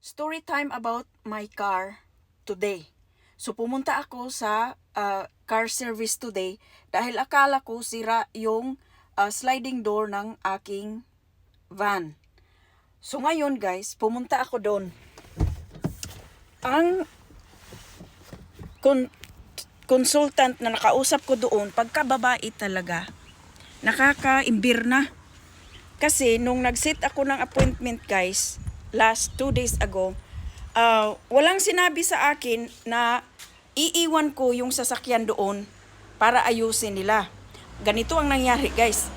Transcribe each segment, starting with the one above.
Story time about my car today. So pumunta ako sa car service today dahil akala ko sira yung sliding door ng aking van. So ngayon guys, pumunta ako doon. Ang consultant na nakausap ko doon, pagkababae talaga, nakakaimbir na. Kasi nung nag-set ako ng appointment guys, last 2 days ago, walang sinabi sa akin na iiwan ko yung sasakyan doon para ayusin nila. Ganito ang nangyari guys.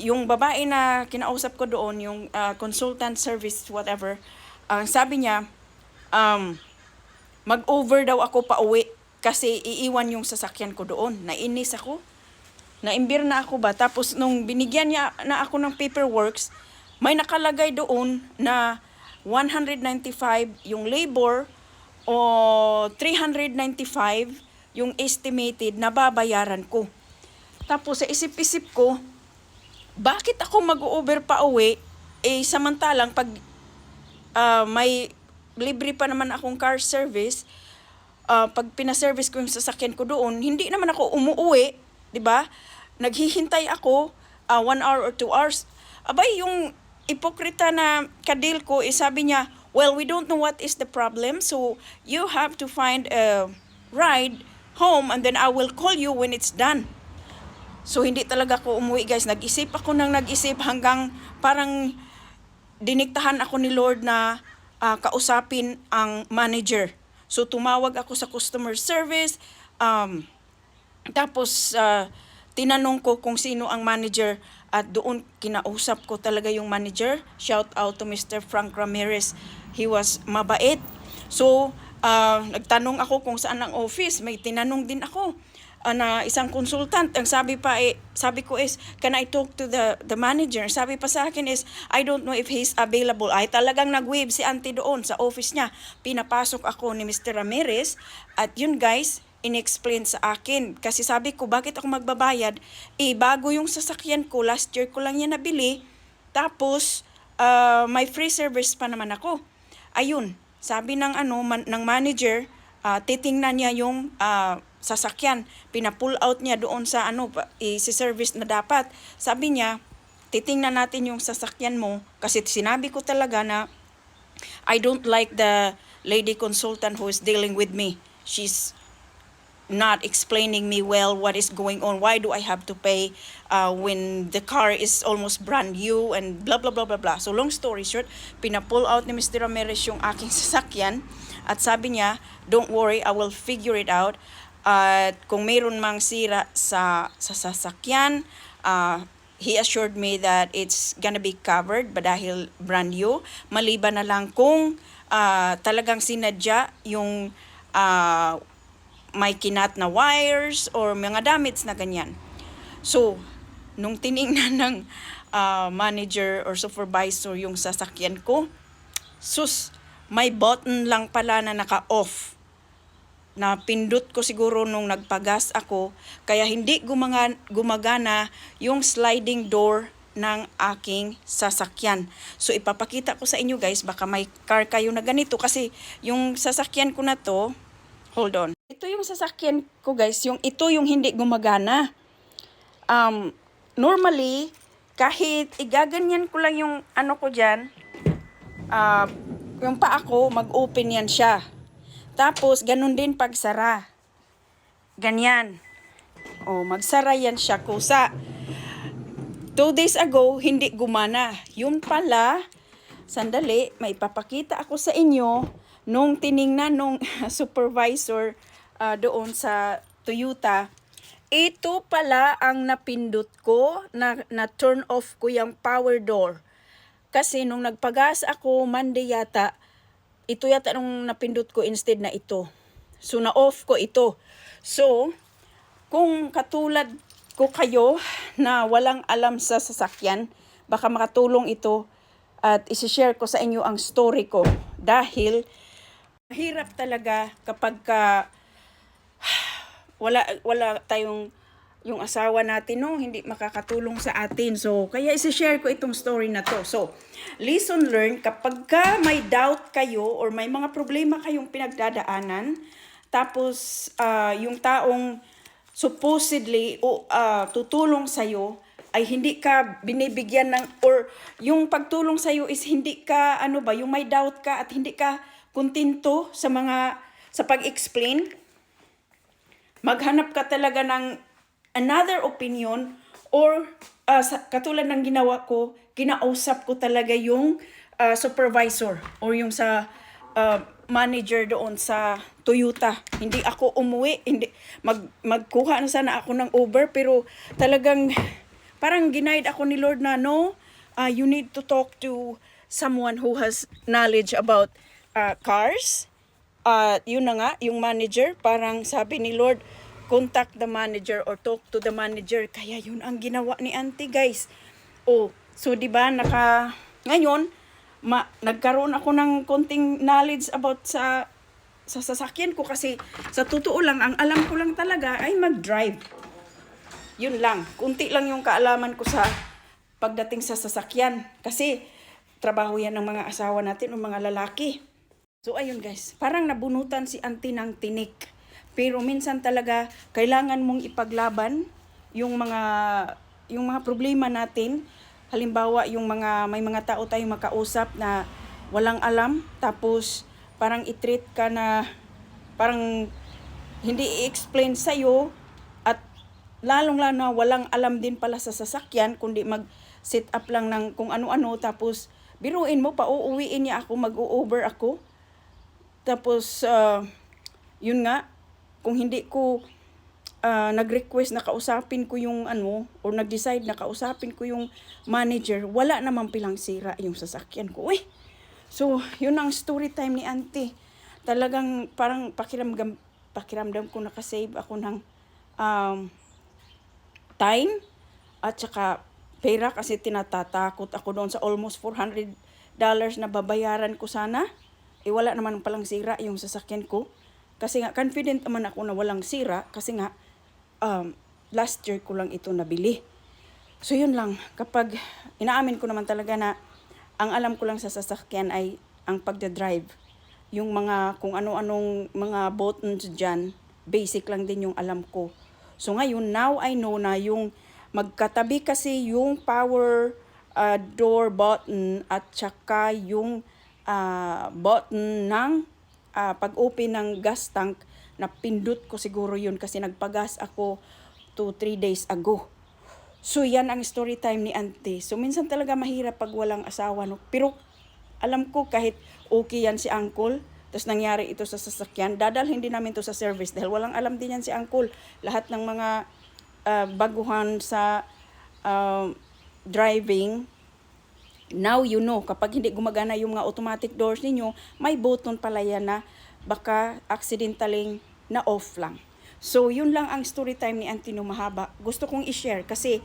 Yung babae na kinausap ko doon, yung consultant service whatever, sabi niya, mag-over daw ako pa uwi kasi iiwan yung sasakyan ko doon. Nainis ako. Naimbir na ako ba? Tapos nung binigyan niya na ako ng paperworks, may nakalagay doon na 195 yung labor o 395 yung estimated na babayaran ko. Tapos sa isip-isip ko, bakit ako mag-over pa uwi? Samantalang pag may libre pa naman akong car service, pag pinaservice ko yung sasakyan ko doon, hindi naman ako umuwi, 'di ba? Naghihintay ako 1 hour or 2 hours. Abay, yung ipokrita na kadil ko, sabi niya, well, we don't know what is the problem, so you have to find a ride home and then I will call you when it's done. So, hindi talaga ako umuwi, guys. Nag-isip ako ng nag-isip hanggang parang diniktahan ako ni Lord na kausapin ang manager. So, tumawag ako sa customer service, tapos tinanong ko kung sino ang manager at doon kinausap ko talaga yung manager. Shout out to Mr. Frank Ramirez. He was mabait. So, nagtanong ako kung saan ang office. May tinanong din ako na isang consultant. Ang sabi ko is, can I talk to the manager? Sabi pa sa akin is, I don't know if he's available. Ay talagang nag-wave si auntie doon sa office niya. Pinapasok ako ni Mr. Ramirez at yun guys, in-explain sa akin. Kasi sabi ko, bakit ako magbabayad? Bago yung sasakyan ko, last year ko lang yan nabili. Tapos, may free service pa naman ako. Ayun, sabi ng ng manager, titingnan niya yung sasakyan. Pina-pull out niya doon sa i-service na dapat. Sabi niya, titingnan natin yung sasakyan mo. Kasi sinabi ko talaga na I don't like the lady consultant who is dealing with me. She's not explaining me well what is going on. Why do I have to pay when the car is almost brand new and blah blah blah blah blah. So long story short, pina-pull out ni Mr. Ramirez yung aking sasakyan at sabi niya, don't worry, I will figure it out. At kung mayroon mang sira sa sasakyan, he assured me that it's gonna be covered ba dahil brand new. Maliban na lang kung talagang sinadya yung may kinat na wires or mga damage na ganyan. So, nung tiningnan ng manager or supervisor yung sasakyan ko, sus, may button lang pala na naka-off. Na pindot ko siguro nung nagpagas ako, kaya hindi gumagana yung sliding door ng aking sasakyan. So, ipapakita ko sa inyo guys, baka may car kayo na ganito kasi yung sasakyan ko na to, hold on. Ito yung sasakyan ko guys, ito yung hindi gumagana. Normally, kahit igaganyan ko lang yung ko dyan, yung paa ko, mag-open yan siya. Tapos, ganun din pagsara. Ganyan. Magsara yan siya kusa. 2 days ago, hindi gumana. Yun pala, sandali, may papakita ako sa inyo nung tiningnan nung supervisor doon sa Toyota. Ito pala ang napindot ko na turn off ko yung power door. Kasi nung nagpagas ako Monday yata, ito yata nung napindot ko instead na ito. So na-off ko ito. So kung katulad ko kayo na walang alam sa sasakyan, baka makatulong ito at isi-share ko sa inyo ang story ko. Dahil mahirap talaga kapag wala tayong yung asawa natin, no, hindi makakatulong sa atin. So, kaya isi-share ko itong story na to. So, lesson learned, kapag ka may doubt kayo or may mga problema kayong pinagdadaanan, tapos yung taong supposedly tutulong sa'yo, ay hindi ka binibigyan ng, or yung pagtulong sa'yo is hindi ka, yung may doubt ka at hindi ka kontento sa pag-explain, maghanap ka talaga ng another opinion, or katulad ng ginawa ko, kinausap ko talaga yung supervisor or yung sa manager doon sa Toyota. Hindi ako umuwi, hindi magkuha na sana ako ng Uber, pero talagang parang ginaid ako ni Lord na no, you need to talk to someone who has knowledge about cars. Yun na nga, yung manager, parang sabi ni Lord, contact the manager or talk to the manager. Kaya yun ang ginawa ni auntie, guys. So di ba ngayon, nagkaroon ako ng konting knowledge about sa sasakyan ko, kasi sa totoo lang, ang alam ko lang talaga ay mag-drive. Yun lang, kunti lang yung kaalaman ko sa pagdating sa sasakyan. Kasi trabaho yan ng mga asawa natin o mga lalaki. So ayun guys, parang nabunutan si auntie ng tinik. Pero minsan talaga kailangan mong ipaglaban yung mga problema natin. Halimbawa, may mga tao tayong makausap na walang alam, tapos parang i-treat ka na parang hindi i-explain sa'yo, at lalong-lalo na walang alam din pala sa sasakyan, kundi mag-set up lang ng kung ano-ano, tapos biruin mo pa, uuwiin niya ako, mag-u-over ako. Tapos, yun nga, kung hindi ko nag-request na kausapin ko yung or nag-decide na kausapin ko yung manager, wala namang pilang sira yung sasakyan ko. So, yun ang story time ni auntie. Talagang parang pakiramdam ko nakasave ako ng time at saka pera, kasi tinatatakot ako doon sa almost $400 na babayaran ko sana. Wala naman palang sira yung sasakyan ko. Kasi nga, confident naman ako na walang sira. Kasi nga, last year ko lang ito nabili. So, yun lang. Kapag inaamin ko naman talaga na ang alam ko lang sa sasakyan ay ang pagdadrive. Yung kung ano-anong mga buttons dyan, basic lang din yung alam ko. So, ngayon, now I know na yung magkatabi kasi yung power door button at saka yung button ng pag-open ng gas tank, na pindot ko siguro yun kasi nagpagas ako 2-3 days ago. So yan ang story time ni auntie. So minsan talaga mahirap pag walang asawa, no? Pero alam ko kahit okay yan si uncle, tapos nangyari ito sa sasakyan, dadalhin din namin to sa service dahil walang alam din yan si uncle. Lahat ng mga baguhan sa driving, now you know, kapag hindi gumagana yung mga automatic doors ninyo, may button pala yan na baka accidentally na off lang. So, yun lang ang story time ni auntie no mahaba. Gusto kong i-share kasi